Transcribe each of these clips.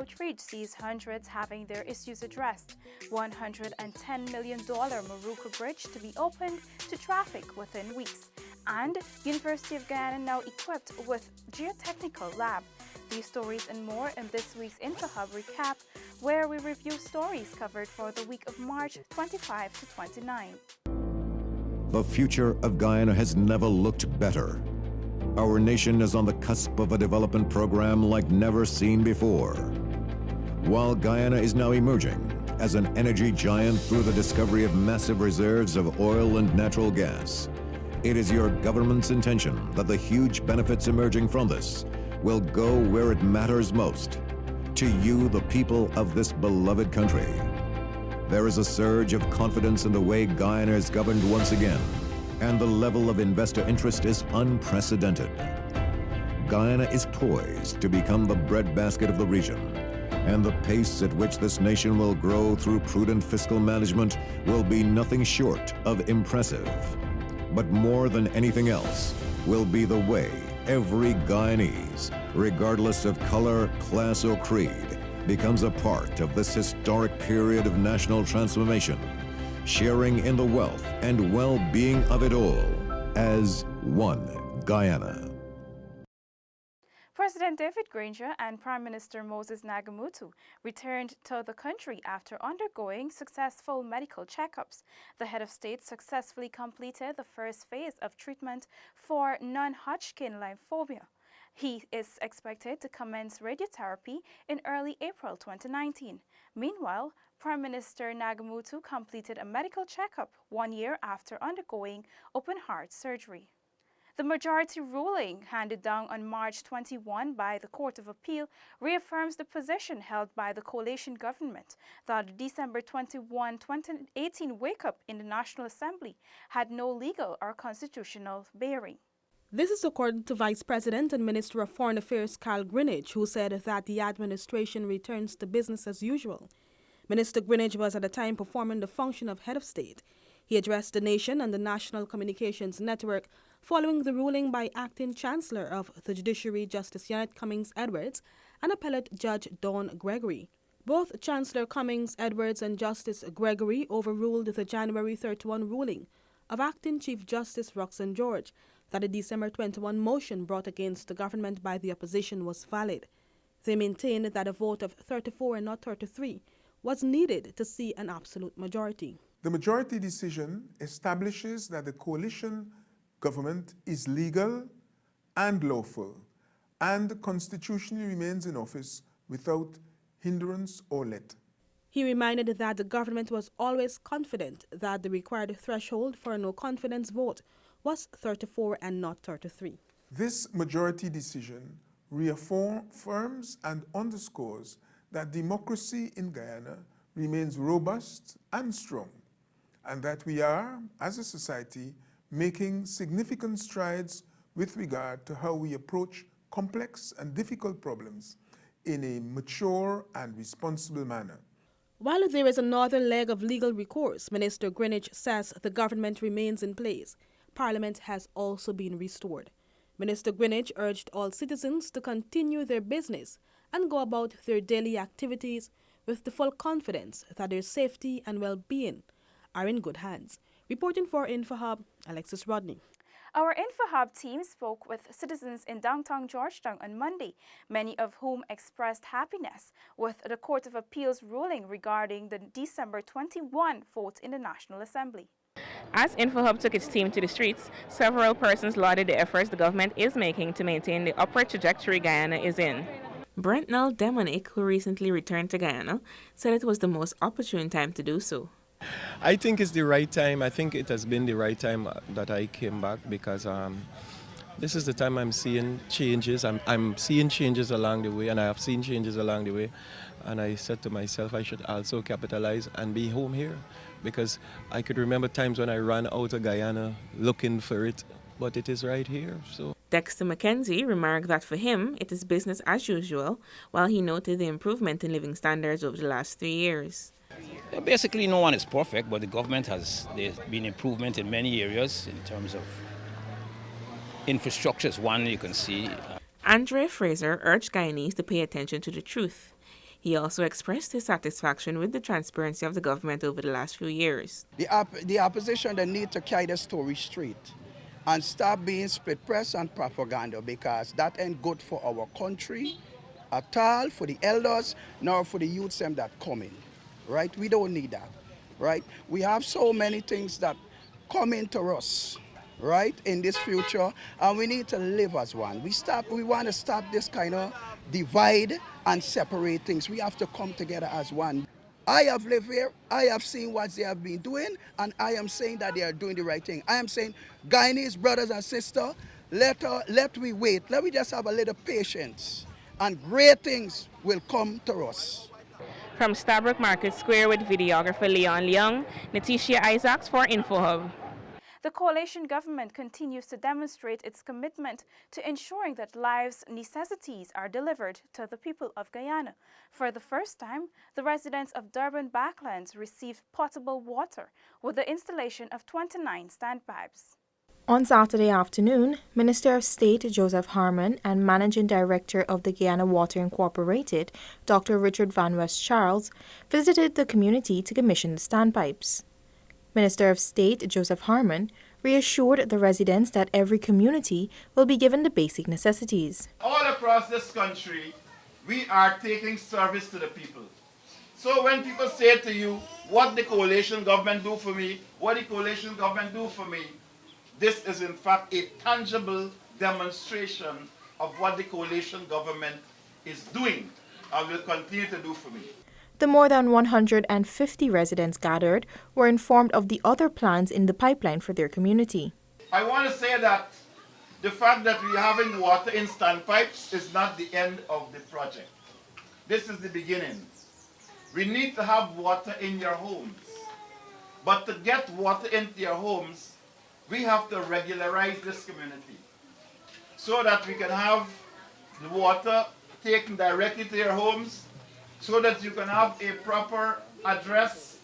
retreat sees hundreds having their issues addressed. $110 million Maruka Bridge to be opened to traffic within weeks. And University of Guyana now equipped with geotechnical lab. These stories and more in this week's InfoHub recap, where we review stories covered for the week of March 25 to 29. The future of Guyana has never looked better. Our nation is on the cusp of a development program like never seen before. While Guyana is now emerging as an energy giant through the discovery of massive reserves of oil and natural gas, it is your government's intention that the huge benefits emerging from this will go where it matters most, to you, the people of this beloved country. There is a surge of confidence in the way Guyana is governed once again, and the level of investor interest is unprecedented. Guyana is poised to become the breadbasket of the region, and the pace at which this nation will grow through prudent fiscal management will be nothing short of impressive. But more than anything else will be the way every Guyanese, regardless of color, class, or creed, becomes a part of this historic period of national transformation, sharing in the wealth and well-being of it all as one Guyana. President David Granger and Prime Minister Moses Nagamutu returned to the country after undergoing successful medical checkups. The head of state successfully completed the first phase of treatment for non-Hodgkin lymphoma. He is expected to commence radiotherapy in early April 2019. Meanwhile, Prime Minister Nagamutu completed a medical checkup 1 year after undergoing open-heart surgery. The majority ruling handed down on March 21 by the Court of Appeal reaffirms the position held by the coalition government that the December 21, 2018 wake-up in the National Assembly had no legal or constitutional bearing. This is according to Vice President and Minister of Foreign Affairs Carl Greenidge, who said that the administration returns to business as usual. Minister Greenidge was at the time performing the function of head of state. He addressed the nation and the National Communications Network following the ruling by Acting Chancellor of the Judiciary Justice Janet Cummings Edwards and Appellate Judge Dawn Gregory. Both Chancellor Cummings Edwards and Justice Gregory overruled the January 31 ruling of Acting Chief Justice Roxanne George that the December 21 motion brought against the government by the opposition was valid. They maintained that a vote of 34 and not 33 was needed to see an absolute majority. The majority decision establishes that the coalition government is legal and lawful and constitutionally remains in office without hindrance or let. He reminded that the government was always confident that the required threshold for a no-confidence vote was 34 and not 33. This majority decision reaffirms and underscores that democracy in Guyana remains robust and strong, and that we are, as a society, making significant strides with regard to how we approach complex and difficult problems in a mature and responsible manner. While there is another leg of legal recourse, Minister Greenidge says the government remains in place. Parliament has also been restored. Minister Greenidge urged all citizens to continue their business and go about their daily activities with the full confidence that their safety and well-being are in good hands. Reporting for InfoHub, Alexis Rodney. Our InfoHub team spoke with citizens in downtown Georgetown on Monday, many of whom expressed happiness with the Court of Appeal's ruling regarding the December 21 vote in the National Assembly. As InfoHub took its team to the streets, several persons lauded the efforts the government is making to maintain the upward trajectory Guyana is in. Brentnell Demonic, who recently returned to Guyana, said it was the most opportune time to do so. I think it's the right time. I think it has been the right time that I came back because this is the time I'm seeing changes. I'm seeing changes along the way, and I have seen changes along the way. And I said to myself, I should also capitalize and be home here, because I could remember times when I ran out of Guyana looking for it, but it is right here. So Dexter McKenzie remarked that for him, it is business as usual, while he noted the improvement in living standards over the last 3 years. Basically, no one is perfect, but the government there's been improvement in many areas in terms of infrastructure is one you can see. Andre Fraser urged Guyanese to pay attention to the truth. He also expressed his satisfaction with the transparency of the government over the last few years. The opposition, they need to carry the story straight and stop being split press and propaganda, because that ain't good for our country at all, for the elders, nor for the youths them that come in, right? We don't need that, right? We have so many things that come into us, right, in this future, and we need to live as one. We want to stop this kind of divide and separate things. We have to come together as one. I have lived here, I have seen what they have been doing, and I am saying that they are doing the right thing. I am saying, Guyanese brothers and sisters, let we wait. Let me just have a little patience, and great things will come to us. From Stabrook Market Square with videographer Leon Leung, Natisha Isaacs for InfoHub. The coalition government continues to demonstrate its commitment to ensuring that life's necessities are delivered to the people of Guyana. For the first time, the residents of Durban Backlands received potable water with the installation of 29 standpipes. On Saturday afternoon, Minister of State Joseph Harmon and Managing Director of the Guyana Water Incorporated, Dr. Richard Van West Charles, visited the community to commission the standpipes. Minister of State Joseph Harmon reassured the residents that every community will be given the basic necessities. All across this country, we are taking service to the people. So when people say to you, what the coalition government do for me, what the coalition government do for me, this is in fact a tangible demonstration of what the coalition government is doing and will continue to do for me. The more than 150 residents gathered were informed of the other plans in the pipeline for their community. I want to say that the fact that we are having water in standpipes is not the end of the project. This is the beginning. We need to have water in your homes. But to get water into your homes, we have to regularize this community so that we can have the water taken directly to your homes, so that you can have a proper address,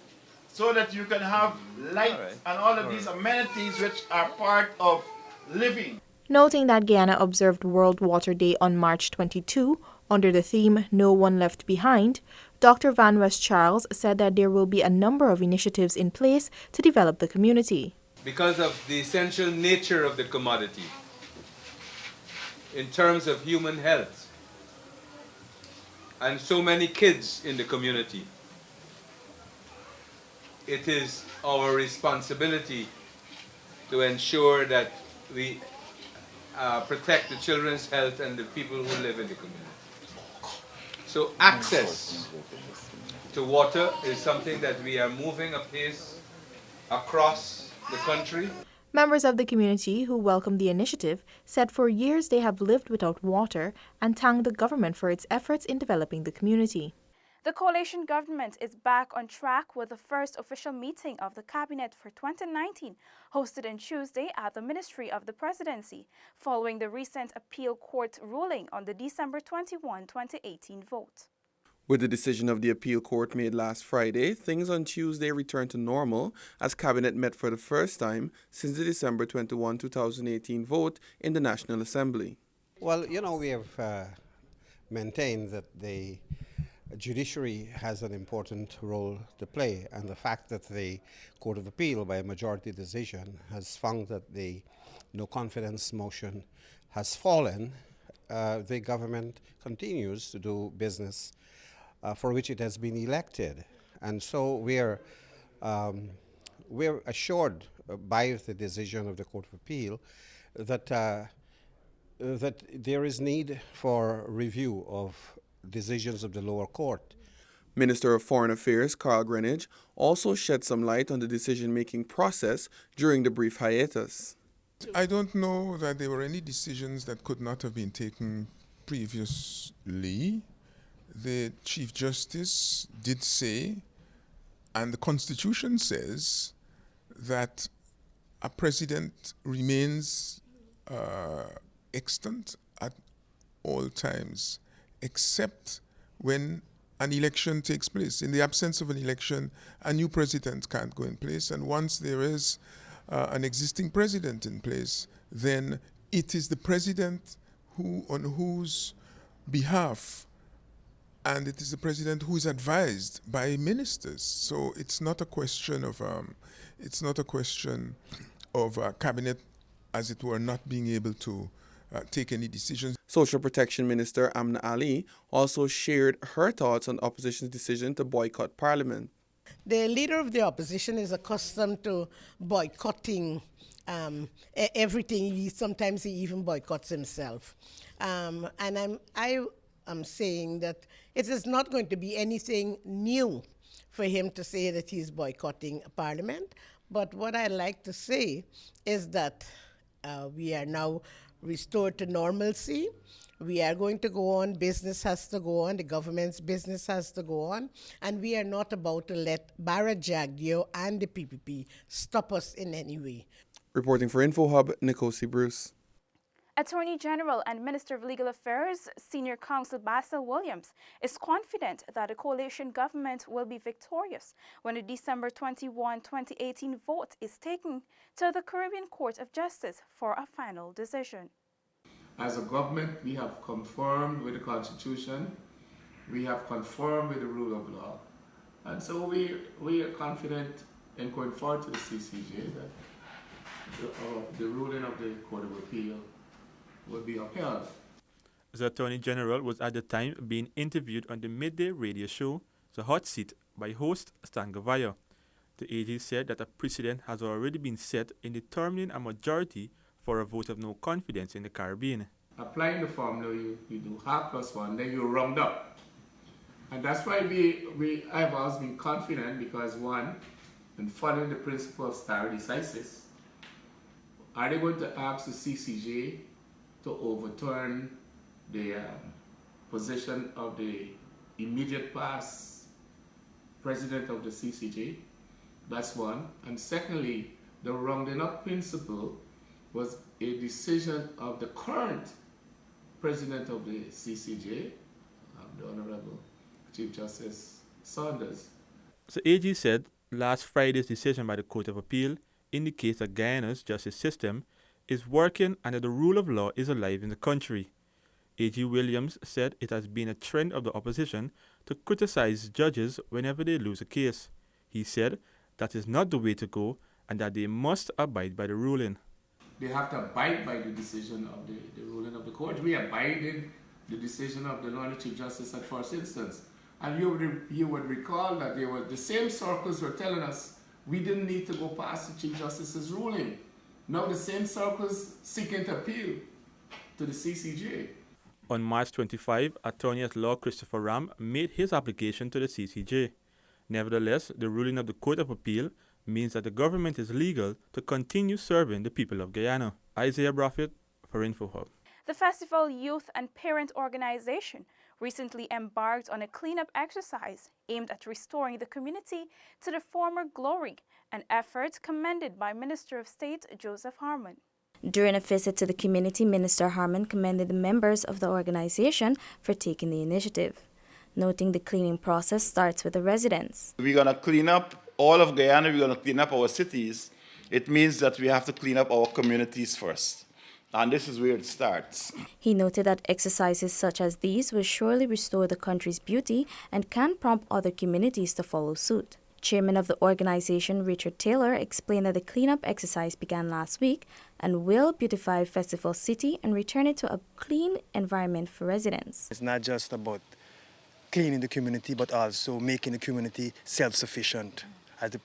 so that you can have light and all of these amenities which are part of living. Noting that Guyana observed World Water Day on March 22 under the theme No One Left Behind, Dr. Van West Charles said that there will be a number of initiatives in place to develop the community. Because of the essential nature of the commodity, in terms of human health, and so many kids in the community, it is our responsibility to ensure that we protect the children's health and the people who live in the community. So access to water is something that we are moving apace across the country. Members of the community who welcomed the initiative said for years they have lived without water and thanked the government for its efforts in developing the community. The coalition government is back on track with the first official meeting of the cabinet for 2019, hosted on Tuesday at the Ministry of the Presidency, following the recent appeal court ruling on the December 21, 2018 vote. With the decision of the appeal court made last Friday, things on Tuesday returned to normal as Cabinet met for the first time since the December 21, 2018 vote in the National Assembly. Well, you know, we have maintained that the judiciary has an important role to play, and the fact that the Court of Appeal, by a majority decision, has found that the no confidence motion has fallen, the government continues to do business for which it has been elected. And so we're assured by the decision of the Court of Appeal that, that there is need for review of decisions of the lower court. Minister of Foreign Affairs Carl Greenidge also shed some light on the decision-making process during the brief hiatus. I don't know that there were any decisions that could not have been taken previously. The Chief Justice did say, and the Constitution says, that a president remains extant at all times, except when an election takes place. In the absence of an election, a new president can't go in place, and once there is an existing president in place, then it is the president on whose behalf and it is the president who is advised by ministers. So it's not a question of cabinet, as it were, not being able to take any decisions. Social Protection Minister Amna Ali also shared her thoughts on the opposition's decision to boycott Parliament. The leader of the opposition is accustomed to boycotting everything. Sometimes he even boycotts himself. And I am saying that it is not going to be anything new for him to say that he's boycotting Parliament. But what I like to say is that we are now restored to normalcy. We are going to go on, business has to go on, the government's business has to go on, and we are not about to let Barra Jagdeo and the PPP stop us in any way. Reporting for InfoHub, Nikosi Bruce. Attorney General and Minister of Legal Affairs, Senior Counsel Basil Williams, is confident that the coalition government will be victorious when the December 21, 2018 vote is taken to the Caribbean Court of Justice for a final decision. As a government, we have conformed with the Constitution, we have conformed with the rule of law, and so we are confident in going forward to the CCJ that the ruling of the Court of Appeal will be upheld. The Attorney General was at the time being interviewed on the midday radio show, The Hot Seat, by host Stan Gavaya. The AG said that a precedent has already been set in determining a majority for a vote of no confidence in the Caribbean. Applying the formula, you do half plus one, then you round up. And that's why I've always been confident, because one, in following the principle of stare decisis, are they going to ask the CCJ to overturn the position of the immediate past president of the CCJ? That's one. And secondly, the rounding up principle was a decision of the current president of the CCJ, the Honorable Chief Justice Saunders. The AG said last Friday's decision by the Court of Appeal indicates that Guyana's justice system is working and that the rule of law is alive in the country. A.G. Williams said it has been a trend of the opposition to criticize judges whenever they lose a case. He said that is not the way to go and that they must abide by the ruling. They have to abide by the decision of the ruling of the court. We abided the decision of the Lord Chief Justice at first instance. And you would recall that the same circles were telling us we didn't need to go past the Chief Justice's ruling. Now the same circles seeking to appeal to the CCJ. On March 25, Attorney at Law Christopher Ram made his application to the CCJ. Nevertheless, the ruling of the Court of Appeal means that the government is legal to continue serving the people of Guyana. Isaiah Braffett for InfoHub. The Festival Youth and Parent Organization recently embarked on a cleanup exercise aimed at restoring the community to the former glory, an effort commended by Minister of State Joseph Harmon. During a visit to the community, Minister Harmon commended the members of the organization for taking the initiative, noting the cleaning process starts with the residents. We're going to clean up all of Guyana, we're going to clean up our cities. It means that we have to clean up our communities first. And this is where it starts. He noted that exercises such as these will surely restore the country's beauty and can prompt other communities to follow suit. Chairman of the organization, Richard Taylor, explained that the cleanup exercise began last week and will beautify Festival City and return it to a clean environment for residents. It's not just about cleaning the community, but also making the community self-sufficient.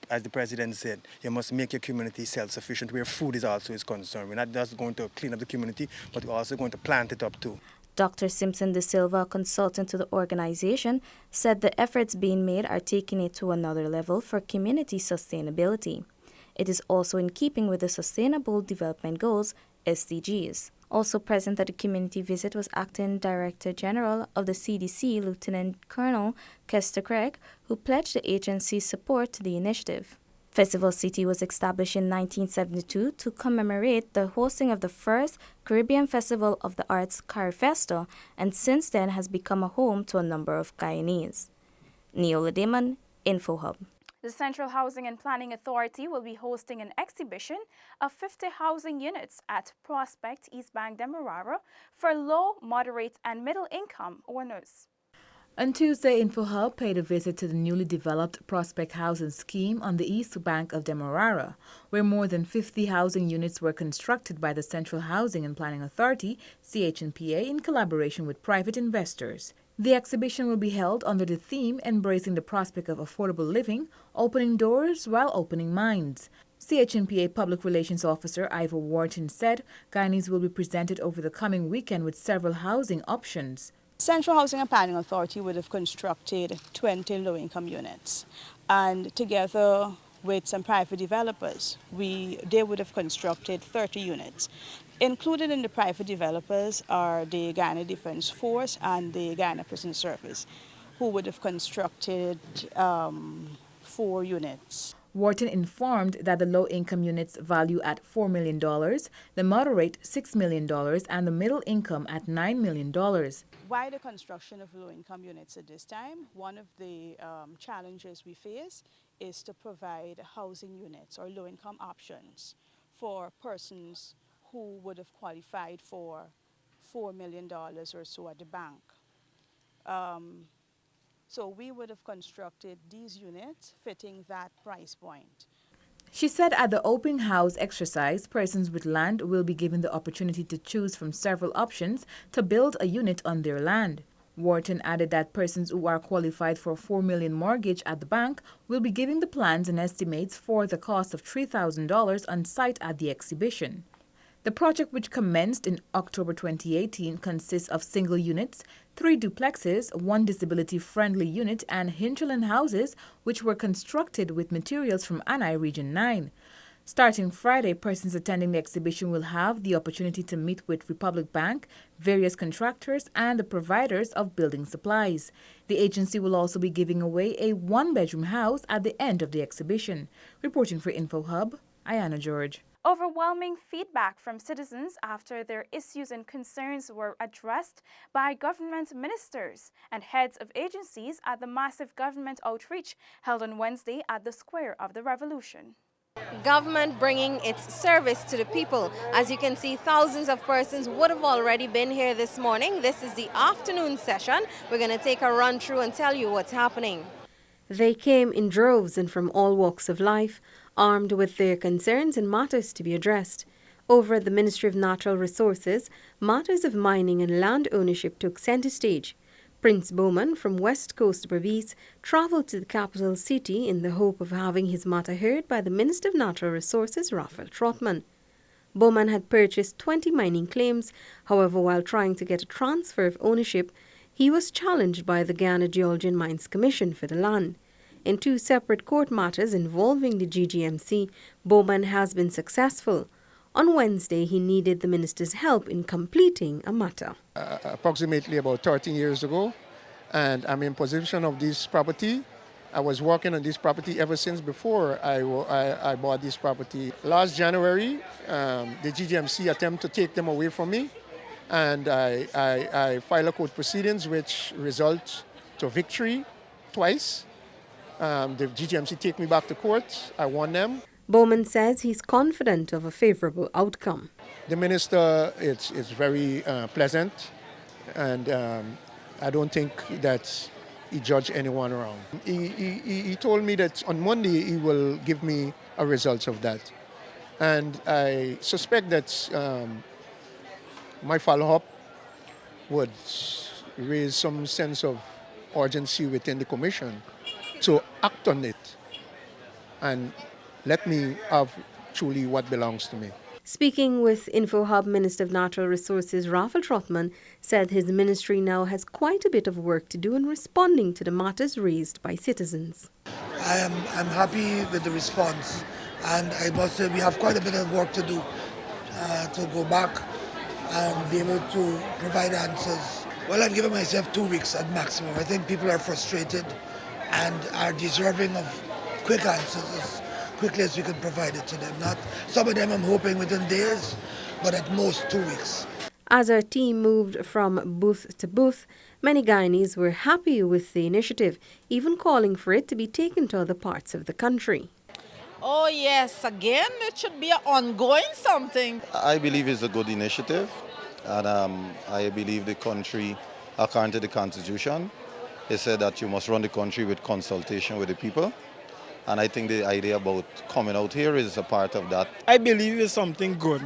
As the president said, you must make your community self-sufficient where food is also concerned. We're not just going to clean up the community, but we're also going to plant it up too. Dr. Simpson De Silva, consultant to the organization, said the efforts being made are taking it to another level for community sustainability. It is also in keeping with the Sustainable Development Goals, SDGs. Also present at the community visit was Acting Director General of the CDC, Lieutenant Colonel Kester Craig, who pledged the agency's support to the initiative. Festival City was established in 1972 to commemorate the hosting of the first Caribbean Festival of the Arts, CariFesto, and since then has become a home to a number of Guyanese. Neola Damon, InfoHub. The Central Housing and Planning Authority will be hosting an exhibition of 50 housing units at Prospect, East Bank, Demerara for low, moderate, and middle-income owners. On Tuesday, InfoHub paid a visit to the newly developed Prospect Housing Scheme on the east bank of Demerara, where more than 50 housing units were constructed by the Central Housing and Planning Authority, CHNPA, in collaboration with private investors. The exhibition will be held under the theme Embracing the Prospect of Affordable Living, Opening Doors While Opening Minds. CHNPA Public Relations Officer Ivor Wharton said Guyanese will be presented over the coming weekend with several housing options. Central Housing and Planning Authority would have constructed 20 low-income units, and together with some private developers, they would have constructed 30 units. Included in the private developers are the Guyana Defense Force and the Guyana Prison Service, who would have constructed 4 units. Wharton informed that the low-income units value at $4 million, the moderate $6 million, and the middle income at $9 million. Why the construction of low-income units at this time? One of the challenges we face is to provide housing units or low-income options for persons who would have qualified for $4 million or so at the bank. So we would have constructed these units fitting that price point. She said at the open house exercise, persons with land will be given the opportunity to choose from several options to build a unit on their land. Wharton added that persons who are qualified for a $4 million mortgage at the bank will be given the plans and estimates for the cost of $3,000 on site at the exhibition. The project, which commenced in October 2018, consists of single units, 3 duplexes, 1 disability-friendly unit, and hinterland houses, which were constructed with materials from Anai Region 9. Starting Friday, persons attending the exhibition will have the opportunity to meet with Republic Bank, various contractors, and the providers of building supplies. The agency will also be giving away a 1-bedroom house at the end of the exhibition. Reporting for InfoHub, Ayana George. Overwhelming feedback from citizens after their issues and concerns were addressed by government ministers and heads of agencies at the massive government outreach held on Wednesday at the Square of the Revolution. Government bringing its service to the people. As you can see, thousands of persons would have already been here this morning. This is the afternoon session. We're going to take a run through and tell you what's happening. They came in droves and from all walks of life, armed with their concerns and matters to be addressed. Over at the Ministry of Natural Resources, matters of mining and land ownership took center stage. Prince Bowman from West Coast Berbice travelled to the capital city in the hope of having his matter heard by the Minister of Natural Resources, Raphael Trotman. Bowman had purchased 20 mining claims. However, while trying to get a transfer of ownership, he was challenged by the Guyana Geology and Mines Commission for the land. In 2 separate court matters involving the GGMC, Bowman has been successful. On Wednesday, he needed the minister's help in completing a matter. Approximately about 13 years ago, and I'm in possession of this property. I was working on this property ever since before I bought this property. Last January, the GGMC attempted to take them away from me, and I filed a court proceedings which result to victory twice. The GGMC take me back to court. I won them. Bowman says he's confident of a favorable outcome. The minister is very pleasant, and I don't think that he judged anyone wrong. He told me that on Monday he will give me a result of that. And I suspect that my follow-up would raise some sense of urgency within the commission to act on it and let me have truly what belongs to me. Speaking with InfoHub, Minister of Natural Resources Raphael Trotman said his ministry now has quite a bit of work to do in responding to the matters raised by citizens. I'm happy with the response, and I must say we have quite a bit of work to do to go back and be able to provide answers. Well, I've given myself 2 weeks at maximum. I think people are frustrated and are deserving of quick answers as quickly as we can provide it to them. Not some of them I'm hoping within days, but at most 2 weeks. As our team moved from booth to booth, many Guyanese were happy with the initiative, even calling for it to be taken to other parts of the country. Oh yes, again, it should be an ongoing something. I believe it's a good initiative, and I believe the country, according to the Constitution, He said that you must run the country with consultation with the people. And I think the idea about coming out here is a part of that. I believe it's something good,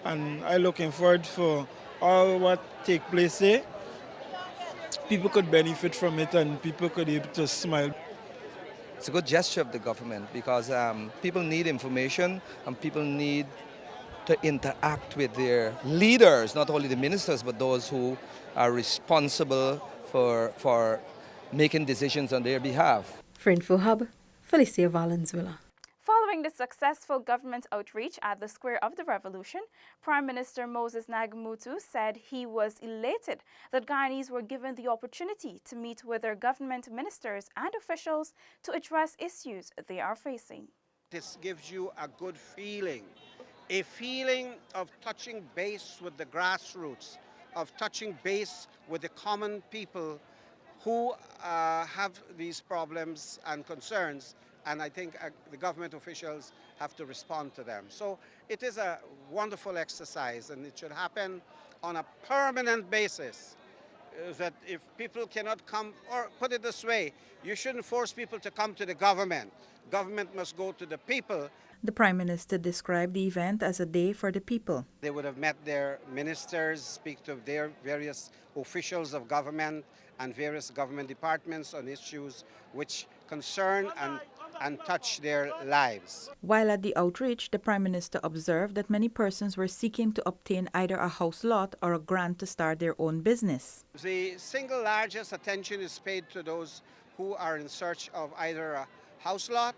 and I'm looking forward for all what take place here. People could benefit from it, and people could be able to smile. It's a good gesture of the government because people need information and people need to interact with their leaders, not only the ministers, but those who are responsible for making decisions on their behalf. For InfoHub, Felicia Valenzuela. Following the successful government outreach at the Square of the Revolution, Prime Minister Moses Nagamutu said he was elated that Guyanese were given the opportunity to meet with their government ministers and officials to address issues they are facing. This gives you a good feeling, a feeling of touching base with the grassroots, of touching base with the common people who have these problems and concerns, and I think the government officials have to respond to them. So it is a wonderful exercise, and it should happen on a permanent basis. That if people cannot come, or put it this way, you shouldn't force people to come to the government. Government must go to the people. The Prime Minister described the event as a day for the people. They would have met their ministers, speak to their various officials of government and various government departments on issues which concern and touch their lives. While at the outreach, the Prime Minister observed that many persons were seeking to obtain either a house lot or a grant to start their own business. The single largest attention is paid to those who are in search of either a house lot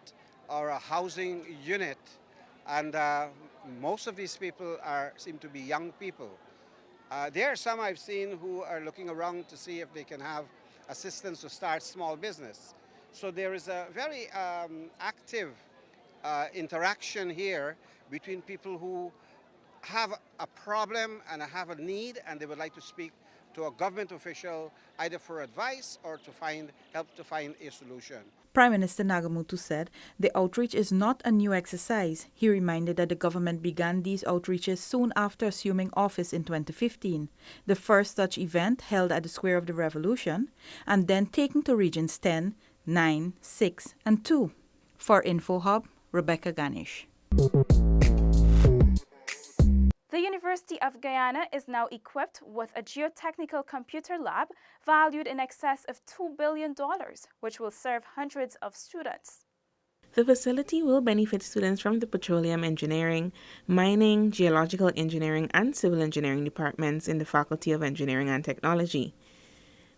or a housing unit, and most of these people seem to be young people. There are some I've seen who are looking around to see if they can have assistance to start small business. So there is a very active interaction here between people who have a problem and have a need, and they would like to speak to a government official either for advice or to help to find a solution. Prime Minister Nagamutu said the outreach is not a new exercise. He reminded that the government began these outreaches soon after assuming office in 2015, the first such event held at the Square of the Revolution, and then taken to Regions 10, 9, 6, and 2. For InfoHub, Rebecca Ganish. The University of Guyana is now equipped with a geotechnical computer lab valued in excess of $2 billion, which will serve hundreds of students. The facility will benefit students from the petroleum engineering, mining, geological engineering, and civil engineering departments in the Faculty of Engineering and Technology.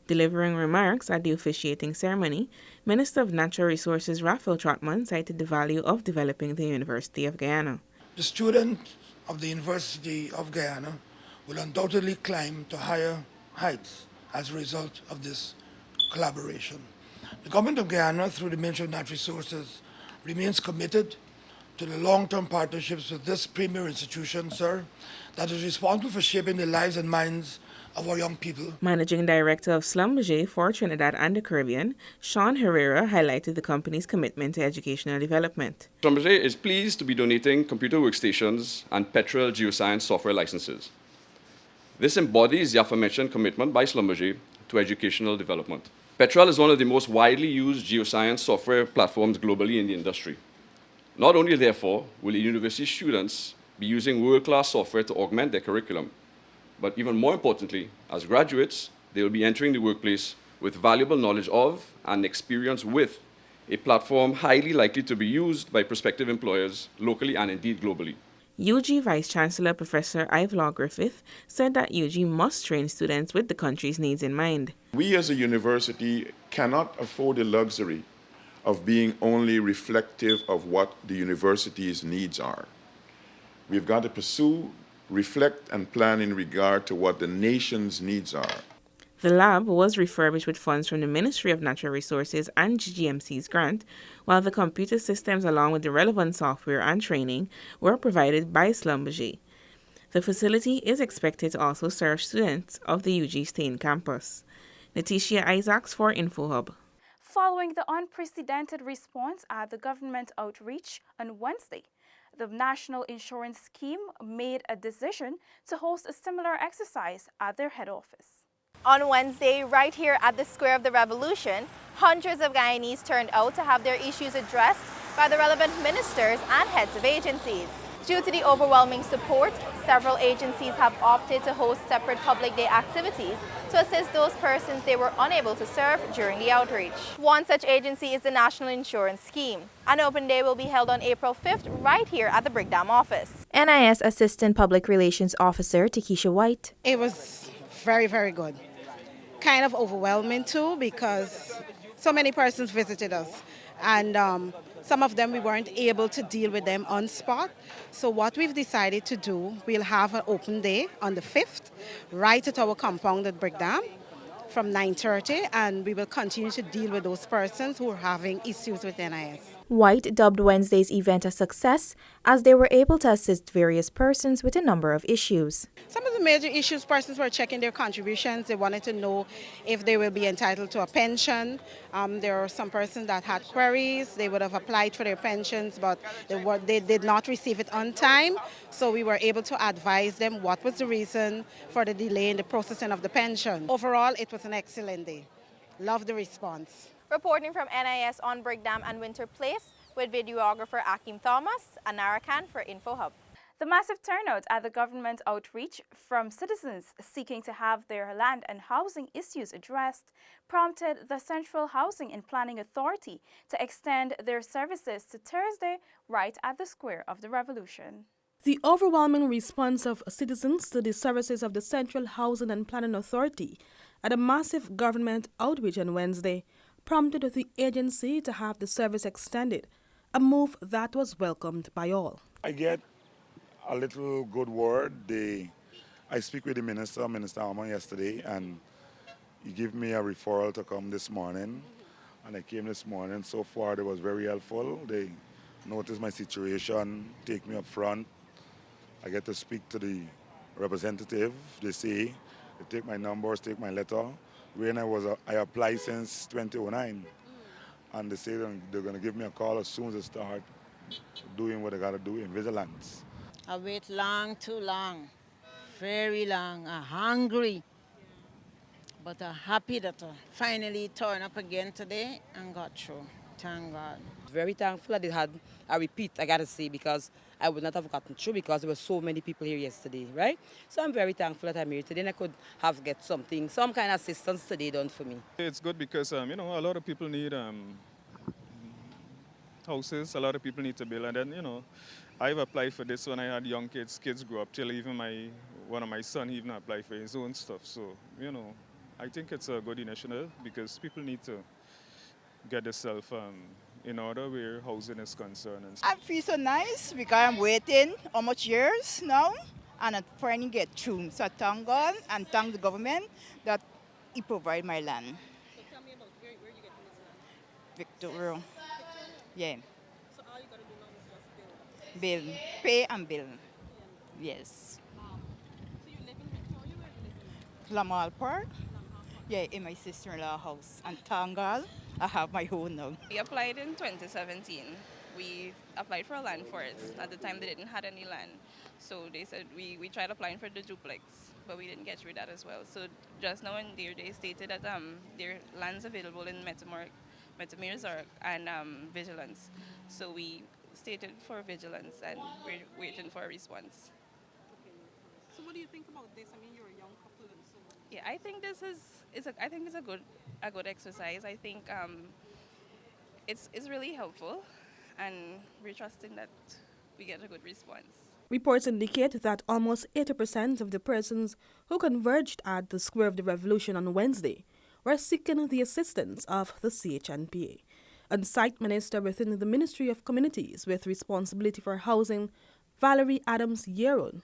Delivering remarks at the officiating ceremony, Minister of Natural Resources Raphael Trotman cited the value of developing the University of Guyana. The students of the University of Guyana will undoubtedly climb to higher heights as a result of this collaboration. The Government of Guyana, through the Ministry of Natural Resources, remains committed to the long-term partnerships with this premier institution, sir, that is responsible for shaping the lives and minds of our young people. Managing Director of Schlumberger for Trinidad and the Caribbean, Sean Herrera, highlighted the company's commitment to educational development. Schlumberger is pleased to be donating computer workstations and petrol geoscience software licenses. This embodies the aforementioned commitment by Schlumberger to educational development. Petrol is one of the most widely used geoscience software platforms globally in the industry. Not only, therefore, will university students be using world-class software to augment their curriculum, but even more importantly, as graduates, they will be entering the workplace with valuable knowledge of and experience with a platform highly likely to be used by prospective employers locally and indeed globally. UG Vice-Chancellor Professor Ivelaw Griffith said that UG must train students with the country's needs in mind. We as a university cannot afford the luxury of being only reflective of what the university's needs are. We've got to pursue, reflect, and plan in regard to what the nation's needs are. The lab was refurbished with funds from the Ministry of Natural Resources and GGMC's grant, while the computer systems along with the relevant software and training were provided by Schlumberger. The facility is expected to also serve students of the UG Stain campus. Letitia Isaacs for InfoHub. Following the unprecedented response at the government outreach on Wednesday, the National Insurance Scheme made a decision to host a similar exercise at their head office. On Wednesday, right here at the Square of the Revolution, hundreds of Guyanese turned out to have their issues addressed by the relevant ministers and heads of agencies. Due to the overwhelming support, several agencies have opted to host separate public day activities to assist those persons they were unable to serve during the outreach. One such agency is the National Insurance Scheme. An open day will be held on April 5th right here at the Brickdam office. NIS Assistant Public Relations Officer Takesha White. It was very, very good. Kind of overwhelming too because so many persons visited us, and some of them we weren't able to deal with them on spot. So what we've decided to do, we'll have an open day on the 5th right at our compound at Brickdam from 9:30, and we will continue to deal with those persons who are having issues with NIS. White dubbed Wednesday's event a success as they were able to assist various persons with a number of issues. Some of the major issues, persons were checking their contributions. They wanted to know if they will be entitled to a pension. There are some persons that had queries. They would have applied for their pensions, but they did not receive it on time. So we were able to advise them what was the reason for the delay in the processing of the pension. Overall, it was an excellent day. Love the response. Reporting from NIS on Brickdam and Winter Place with videographer Akim Thomas and Narakan for InfoHub. The massive turnout at the government outreach from citizens seeking to have their land and housing issues addressed prompted the Central Housing and Planning Authority to extend their services to Thursday right at the Square of the Revolution. The overwhelming response of citizens to the services of the Central Housing and Planning Authority at a massive government outreach on Wednesday prompted the agency to have the service extended, a move that was welcomed by all. I get a little good word. I speak with the Minister Armand yesterday, and he gave me a referral to come this morning, and I came this morning. So far, they was very helpful. They noticed my situation, take me up front. I get to speak to the representative. They say, they take my numbers, take my letter. When I applied since 2009, and they say they're going to give me a call as soon as I start doing what I got to do in vigilance. I wait long, too long, very long. I'm hungry, but I'm happy that I finally turned up again today and got through. Thank God. Very thankful that they had a repeat, I gotta say, because I would not have gotten through because there were so many people here yesterday, right? So I'm very thankful that I'm here today and I could have get some kind of assistance today done for me. It's good because, a lot of people need houses, a lot of people need to build, and then, I've applied for this when I had young kids grew up, till even one of my sons even applied for his own stuff. So, I think it's a good initiative because people need to get themselves in order where housing is concerned. I feel so nice because I'm waiting how much years now and I'm trying to get through. So thank God and thank the government that he provide my land. So tell me about where you get this land? Victoria. Yeah. So all you got to do now is just build? Build. Pay and build. Yes. So you live in Victoria? Where do you live in? Lamal Park. Yeah, in my sister-in-law house. And thank God I have my own now. We applied in 2017. We applied for a land for us. At the time, they didn't have any land. So they said we tried applying for the duplex, but we didn't get through that as well. So just now in there, they stated that there are lands available in Metamir and Vigilance. So we stated for Vigilance, and we're waiting for a response. Okay. So what do you think about this? I mean, you're a young couple, and so. Yeah, I think this is a good exercise. I think it's really helpful, and we're trusting that we get a good response. Reports indicate that almost 80% of the persons who converged at the Square of the Revolution on Wednesday were seeking the assistance of the CHNPA. On-site minister within the Ministry of Communities with responsibility for housing, Valerie Adams-Yeron,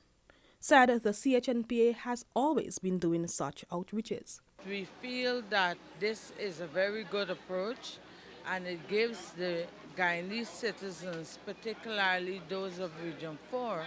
said the CHNPA has always been doing such outreaches. We feel that this is a very good approach, and it gives the Guyanese citizens, particularly those of Region 4,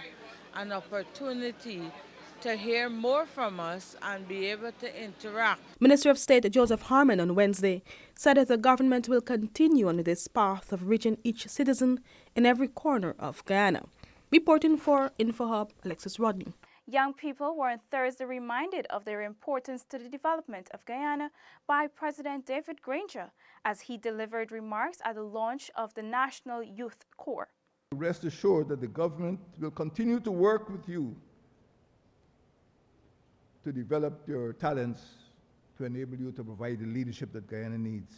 an opportunity to hear more from us and be able to interact. Minister of State Joseph Harmon on Wednesday said that the government will continue on this path of reaching each citizen in every corner of Guyana. Reporting for InfoHub, Alexis Rodney. Young people were on Thursday reminded of their importance to the development of Guyana by President David Granger as he delivered remarks at the launch of the National Youth Corps. Rest assured that the government will continue to work with you to develop your talents to enable you to provide the leadership that Guyana needs.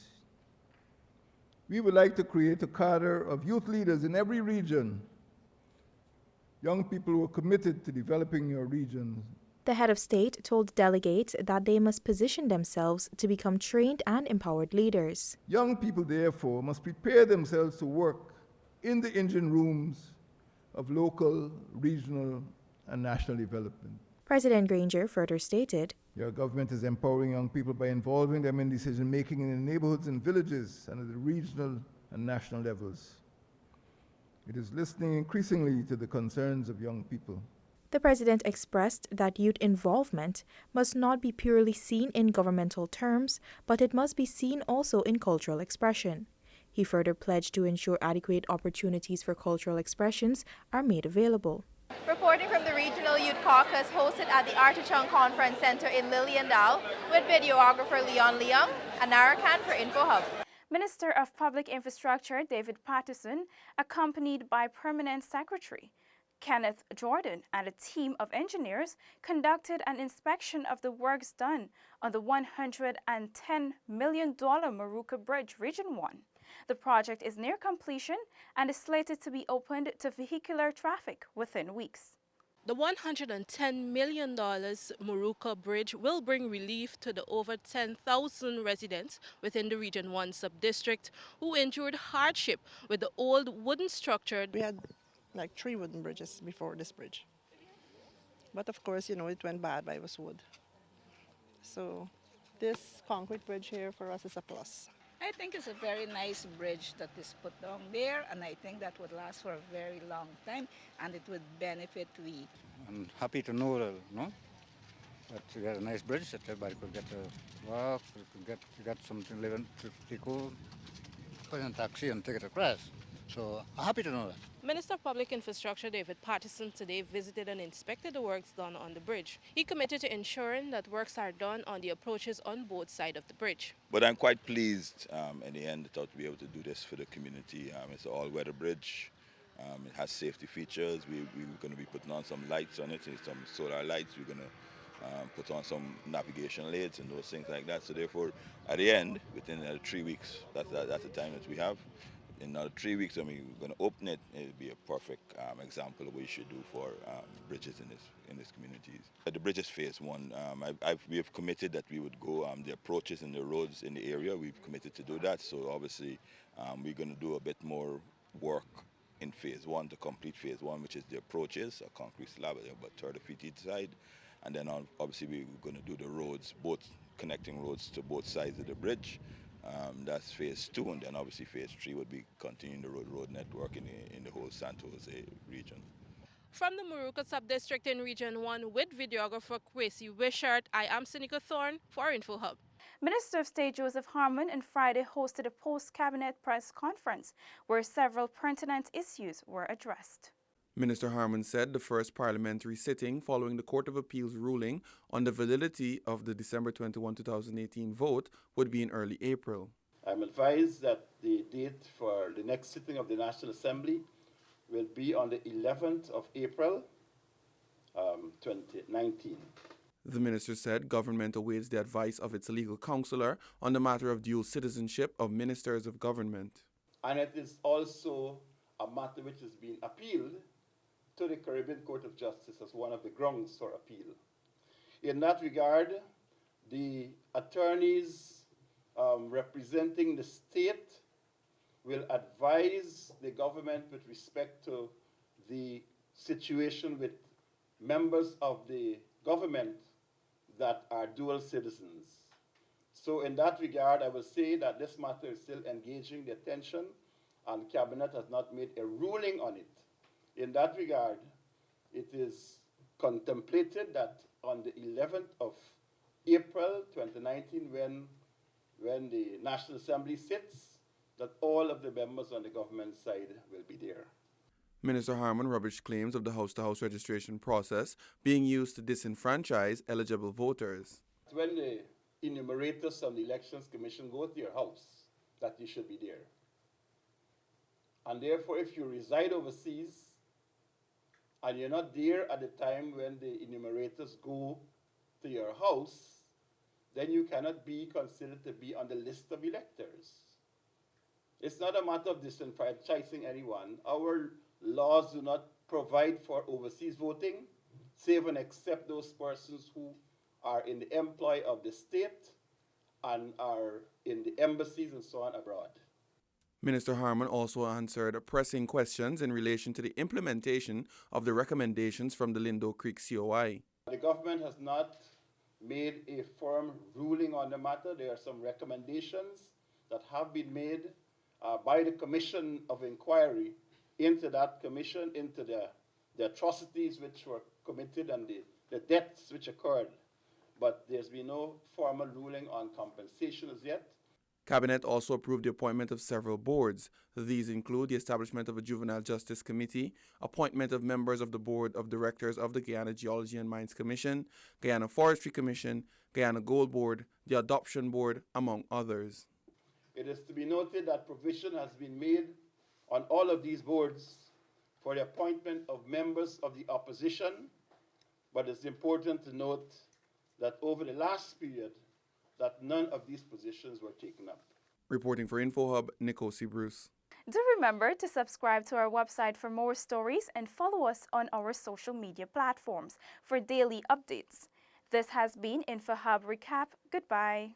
We would like to create a cadre of youth leaders in every region, young people who are committed to developing your region. The head of state told delegates that they must position themselves to become trained and empowered leaders. Young people, therefore, must prepare themselves to work in the engine rooms of local, regional, and national development. President Granger further stated, "Your government is empowering young people by involving them in decision-making in the neighborhoods and villages and at the regional and national levels. It is listening increasingly to the concerns of young people." The president expressed that youth involvement must not be purely seen in governmental terms, but it must be seen also in cultural expression. He further pledged to ensure adequate opportunities for cultural expressions are made available. Reporting from the Regional Youth Caucus hosted at the Artichon Conference Center in Liliendal with videographer Leon Leung and Narakan for InfoHub. Minister of Public Infrastructure David Patterson, accompanied by Permanent Secretary Kenneth Jordan and a team of engineers, conducted an inspection of the works done on the $110 million Moruca Bridge, Region 1. The project is near completion and is slated to be opened to vehicular traffic within weeks. The $110 million Moruca Bridge will bring relief to the over 10,000 residents within the Region 1 sub-district who endured hardship with the old wooden structure. We had like 3 wooden bridges before this bridge. But of course, you know, it went bad, but it was wood. So this concrete bridge here for us is a plus. I think it's a very nice bridge that is put down there, and I think that would last for a very long time, and it would benefit we. I'm happy to know that, we got a nice bridge that everybody could get to walk, could get something living to cool, put in a taxi and take it across. So I'm happy to know that. Minister of Public Infrastructure David Patterson today visited and inspected the works done on the bridge. He committed to ensuring that works are done on the approaches on both sides of the bridge. But I'm quite pleased in the end to be able to do this for the community. It's an all-weather bridge. It has safety features. We're going to be putting on some lights on it, some solar lights. We're going to put on some navigation aids and those things like that. So therefore, at the end, within 3 weeks, that's the time that we have. In another 3 weeks, we're going to open it. It'll be a perfect example of what we should do for bridges in this communities. The bridge is phase 1. We have committed that we would go the approaches and the roads in the area. We've committed to do that. So obviously, we're going to do a bit more work in phase 1 to complete phase 1, which is the approaches, a concrete slab about 30 feet each side. And then obviously we're going to do the roads, both connecting roads to both sides of the bridge. That's phase 2, and then obviously phase 3 would be continuing the road network in the whole Santo Jose region. From the Moruca sub-district in Region 1 with videographer Kwesi Wishart, I am Seneca Thorne for InfoHub. Minister of State Joseph Harmon on Friday hosted a post-cabinet press conference where several pertinent issues were addressed. Minister Harmon said the first parliamentary sitting following the Court of Appeal's ruling on the validity of the December 21, 2018 vote would be in early April. I'm advised that the date for the next sitting of the National Assembly will be on the 11th of April, 2019. The minister said government awaits the advice of its legal counselor on the matter of dual citizenship of ministers of government. And it is also a matter which is being appealed to the Caribbean Court of Justice as one of the grounds for appeal. In that regard, the attorneys representing the state will advise the government with respect to the situation with members of the government that are dual citizens. So in that regard, I will say that this matter is still engaging the attention, and Cabinet has not made a ruling on it. In that regard, it is contemplated that on the 11th of April 2019, when the National Assembly sits, that all of the members on the government side will be there. Minister Harmon rubbished claims of the house-to-house registration process being used to disenfranchise eligible voters. When the enumerators from the Elections Commission go to your house, that you should be there. And therefore, if you reside overseas and you're not there at the time when the enumerators go to your house, then you cannot be considered to be on the list of electors. It's not a matter of disenfranchising anyone. Our laws do not provide for overseas voting, save and except those persons who are in the employ of the state and are in the embassies and so on abroad. Minister Harmon also answered pressing questions in relation to the implementation of the recommendations from the Lindo Creek COI. The government has not made a firm ruling on the matter. There are some recommendations that have been made by the Commission of Inquiry into that commission, into the atrocities which were committed and the deaths which occurred. But there's been no formal ruling on compensation as yet. Cabinet also approved the appointment of several boards. These include the establishment of a Juvenile Justice Committee, appointment of members of the Board of Directors of the Guyana Geology and Mines Commission, Guyana Forestry Commission, Guyana Gold Board, the Adoption Board, among others. It is to be noted that provision has been made on all of these boards for the appointment of members of the opposition, but it's important to note that over the last period, that none of these positions were taken up. Reporting for InfoHub, Nikosi Bruce. Do remember to subscribe to our website for more stories and follow us on our social media platforms for daily updates. This has been InfoHub Recap. Goodbye.